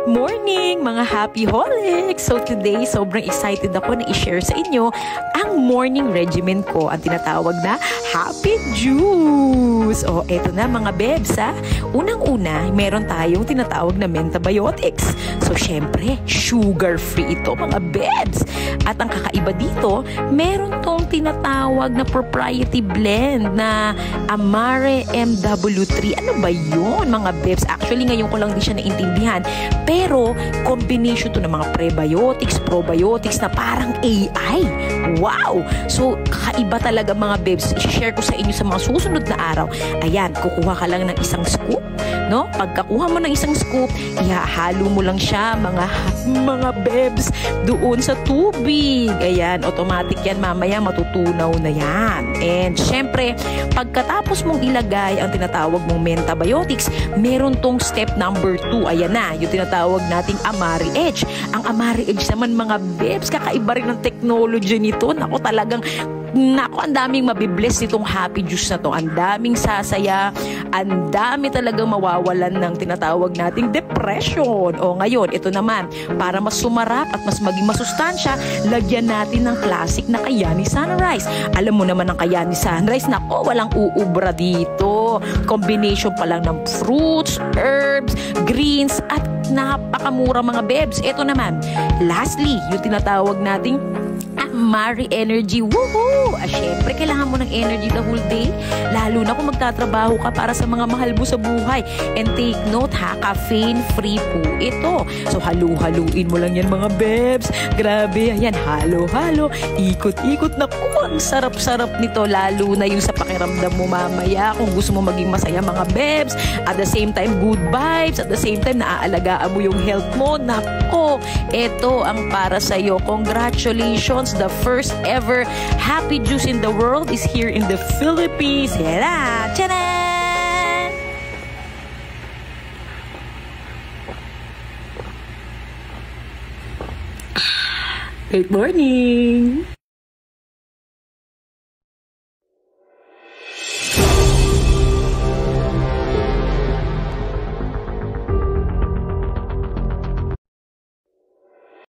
morning mga happy holics! So today, sobrang excited ako na i-share sa inyo ang morning regimen ko, ang tinatawag na Happy Juice. O, eto na mga bebs ha. Unang-una, meron tayong tinatawag na Mentabiotics. So, syempre, sugar-free ito mga bebs. At ang kakaiba dito, meron tong tinatawag na proprietary blend na Amare MW3. Ano ba yun mga bebs? Actually, ngayon ko lang din siya naintindihan. Pero, combination to ng mga prebiotics, probiotics na parang AI. Wow! So, kakaiba talaga mga bebs. I-share ko sa inyo sa mga susunod na araw. Ayan, kukuha ka lang ng isang scoop. No? Pagkakuha mo ng isang scoop, ihahalo mo lang siya mga bebs doon sa tubig. Ayan, automatic yan. Mamaya matutunaw na yan. And syempre, pagkatapos mong ilagay ang tinatawag mong Mentabiotics, meron tong step number 2. Ayan na, yung tinatawag nating Amare Edge. Ang Amare Edge naman mga bebs, kakaiba rin ng technology nito. Nako talagang ang daming mabibless nitong Happy Juice na to. Ang daming sasaya, ang dami talagang mawawalan ng tinatawag nating depression. O ngayon, ito naman, para mas sumarap at mas maging masustansya, lagyan natin ng classic na Kayani Sunrise. Alam mo naman ang Kayani Sunrise, nako, walang uubra dito. Combination pa lang ng fruits, herbs, greens, at napakamura mga bebs. Ito naman, lastly, yung tinatawag nating Amare Energy. Woohoo! Syempre, kailangan mo ng energy the whole day. Lalo na kung magtatrabaho ka para sa mga mahal mo sa buhay. And take note ha, caffeine-free po ito. So, halu-haluin mo lang yan mga bebs. Grabe, yan, halo-halo. Ikot-ikot. Naku, ang sarap-sarap nito. Lalo na yung sa pakiramdam mo mamaya. Kung gusto mo maging masaya mga bebs. At the same time, good vibes. At the same time, naaalagaan mo yung health mo. Naku, ito ang para sa'yo. Congratulations! The first ever Happy Juice in the world is here in the Philippines. Yala! Tcharam! Good morning!